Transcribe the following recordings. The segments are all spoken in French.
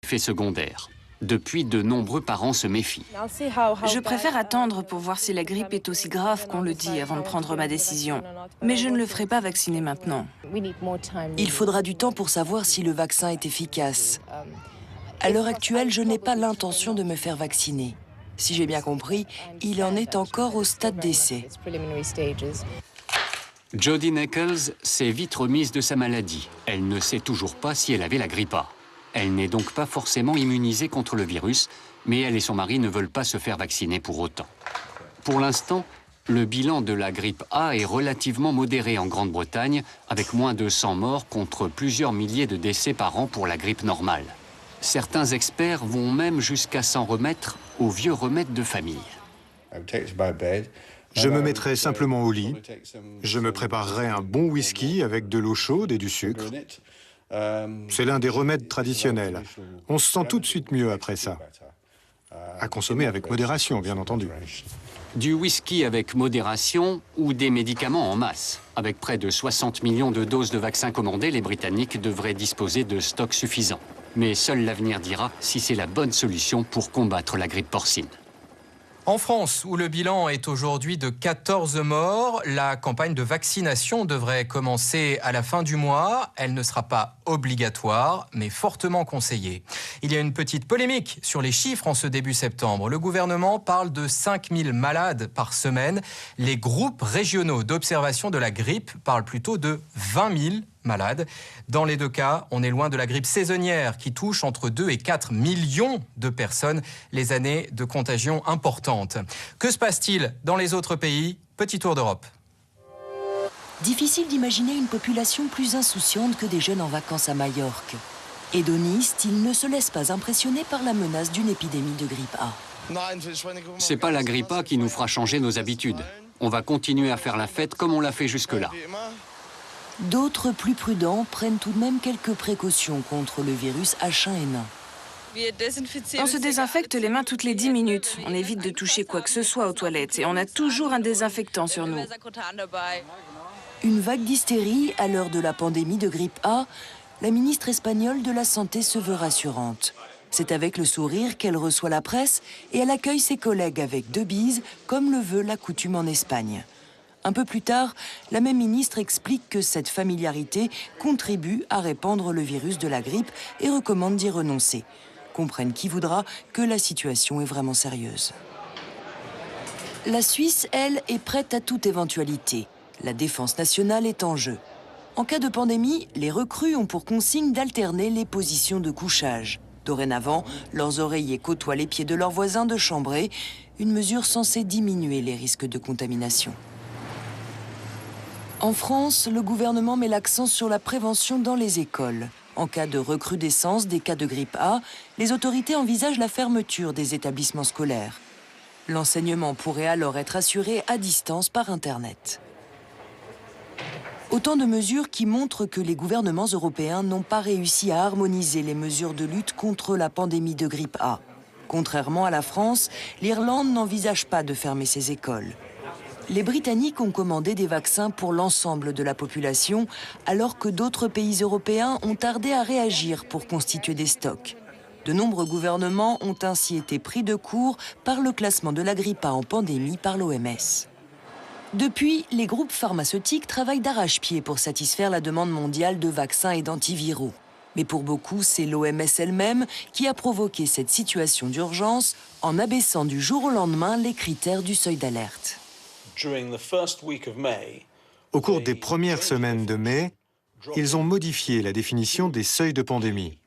effets secondaires. Depuis, de nombreux parents se méfient. Je préfère attendre pour voir si la grippe est aussi grave qu'on le dit avant de prendre ma décision. Mais je ne le ferai pas vacciner maintenant. Il faudra du temps pour savoir si le vaccin est efficace. À l'heure actuelle, je n'ai pas l'intention de me faire vacciner. Si j'ai bien compris, il en est encore au stade d'essai. Jodie Nichols s'est vite remise de sa maladie. Elle ne sait toujours pas si elle avait la grippe A. Elle n'est donc pas forcément immunisée contre le virus, mais elle et son mari ne veulent pas se faire vacciner pour autant. Pour l'instant, le bilan de la grippe A est relativement modéré en Grande-Bretagne, avec moins de 100 morts contre plusieurs milliers de décès par an pour la grippe normale. Certains experts vont même jusqu'à s'en remettre aux vieux remèdes de famille. Je me mettrai simplement au lit. Je me préparerai un bon whisky avec de l'eau chaude et du sucre. C'est l'un des remèdes traditionnels. On se sent tout de suite mieux après ça. À consommer avec modération, bien entendu. Du whisky avec modération ou des médicaments en masse. Avec près de 60 millions de doses de vaccins commandées, les Britanniques devraient disposer de stocks suffisants. Mais seul l'avenir dira si c'est la bonne solution pour combattre la grippe porcine. En France, où le bilan est aujourd'hui de 14 morts, la campagne de vaccination devrait commencer à la fin du mois. Elle ne sera pas obligatoire, mais fortement conseillée. Il y a une petite polémique sur les chiffres en ce début septembre. Le gouvernement parle de 5000 malades par semaine. Les groupes régionaux d'observation de la grippe parlent plutôt de 20 000 malades. Dans les deux cas, on est loin de la grippe saisonnière qui touche entre 2 et 4 millions de personnes, les années de contagion importantes. Que se passe-t-il dans les autres pays? Petit tour d'Europe. Difficile d'imaginer une population plus insouciante que des jeunes en vacances à Majorque. Hédonistes, ils ne se laissent pas impressionner par la menace d'une épidémie de grippe A. C'est pas la grippe A qui nous fera changer nos habitudes. On va continuer à faire la fête comme on l'a fait jusque-là. D'autres, plus prudents, prennent tout de même quelques précautions contre le virus H1N1. On se désinfecte les mains toutes les 10 minutes. On évite de toucher quoi que ce soit aux toilettes et on a toujours un désinfectant sur nous. Une vague d'hystérie à l'heure de la pandémie de grippe A, la ministre espagnole de la Santé se veut rassurante. C'est avec le sourire qu'elle reçoit la presse et elle accueille ses collègues avec 2 bises, comme le veut la coutume en Espagne. Un peu plus tard, la même ministre explique que cette familiarité contribue à répandre le virus de la grippe et recommande d'y renoncer. Comprenne qui voudra que la situation est vraiment sérieuse. La Suisse, elle, est prête à toute éventualité. La défense nationale est en jeu. En cas de pandémie, les recrues ont pour consigne d'alterner les positions de couchage. Dorénavant, leurs oreillers côtoient les pieds de leurs voisins de chambrée, une mesure censée diminuer les risques de contamination. En France, le gouvernement met l'accent sur la prévention dans les écoles. En cas de recrudescence des cas de grippe A, les autorités envisagent la fermeture des établissements scolaires. L'enseignement pourrait alors être assuré à distance par Internet. Autant de mesures qui montrent que les gouvernements européens n'ont pas réussi à harmoniser les mesures de lutte contre la pandémie de grippe A. Contrairement à la France, l'Irlande n'envisage pas de fermer ses écoles. Les Britanniques ont commandé des vaccins pour l'ensemble de la population, alors que d'autres pays européens ont tardé à réagir pour constituer des stocks. De nombreux gouvernements ont ainsi été pris de court par le classement de la grippe A en pandémie par l'OMS. Depuis, les groupes pharmaceutiques travaillent d'arrache-pied pour satisfaire la demande mondiale de vaccins et d'antiviraux. Mais pour beaucoup, c'est l'OMS elle-même qui a provoqué cette situation d'urgence en abaissant du jour au lendemain les critères du seuil d'alerte. Au cours des premières semaines de mai, ils ont modifié la définition des seuils de pandémie.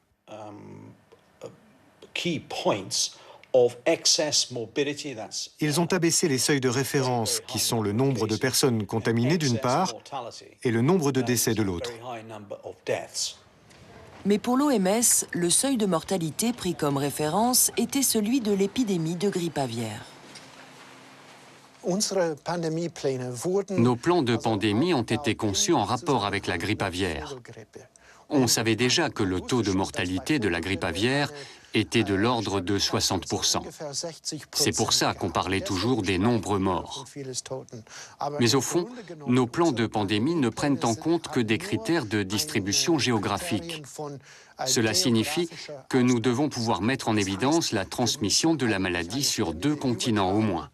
Ils ont abaissé les seuils de référence, qui sont le nombre de personnes contaminées d'une part et le nombre de décès de l'autre. Mais pour l'OMS, le seuil de mortalité pris comme référence était celui de l'épidémie de grippe aviaire. Nos plans de pandémie ont été conçus en rapport avec la grippe aviaire. On savait déjà que le taux de mortalité de la grippe aviaire était de l'ordre de 60%. C'est pour ça qu'on parlait toujours des nombres morts. Mais au fond, nos plans de pandémie ne prennent en compte que des critères de distribution géographique. Cela signifie que nous devons pouvoir mettre en évidence la transmission de la maladie sur 2 continents au moins.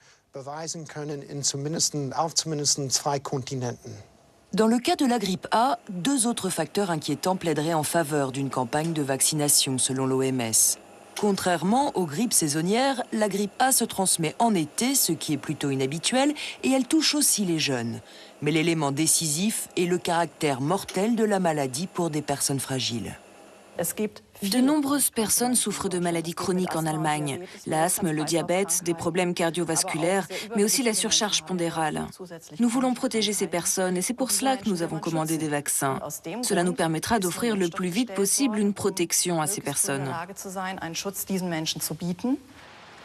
Dans le cas de la grippe A, 2 autres facteurs inquiétants plaideraient en faveur d'une campagne de vaccination, selon l'OMS. Contrairement aux grippes saisonnières, la grippe A se transmet en été, ce qui est plutôt inhabituel, et elle touche aussi les jeunes. Mais l'élément décisif est le caractère mortel de la maladie pour des personnes fragiles. De nombreuses personnes souffrent de maladies chroniques en Allemagne. L'asthme, le diabète, des problèmes cardiovasculaires, mais aussi la surcharge pondérale. Nous voulons protéger ces personnes et c'est pour cela que nous avons commandé des vaccins. Cela nous permettra d'offrir le plus vite possible une protection à ces personnes.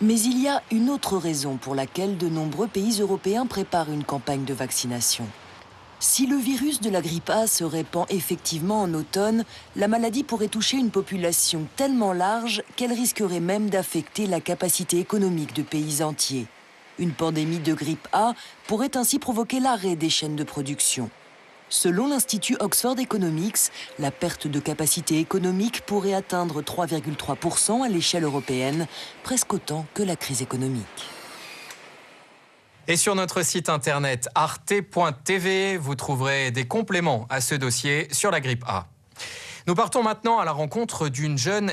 Mais il y a une autre raison pour laquelle de nombreux pays européens préparent une campagne de vaccination. Si le virus de la grippe A se répand effectivement en automne, la maladie pourrait toucher une population tellement large qu'elle risquerait même d'affecter la capacité économique de pays entiers. Une pandémie de grippe A pourrait ainsi provoquer l'arrêt des chaînes de production. Selon l'Institut Oxford Economics, la perte de capacité économique pourrait atteindre 3,3% à l'échelle européenne, presque autant que la crise économique. Et sur notre site internet arte.tv, vous trouverez des compléments à ce dossier sur la grippe A. Nous partons maintenant à la rencontre d'une jeune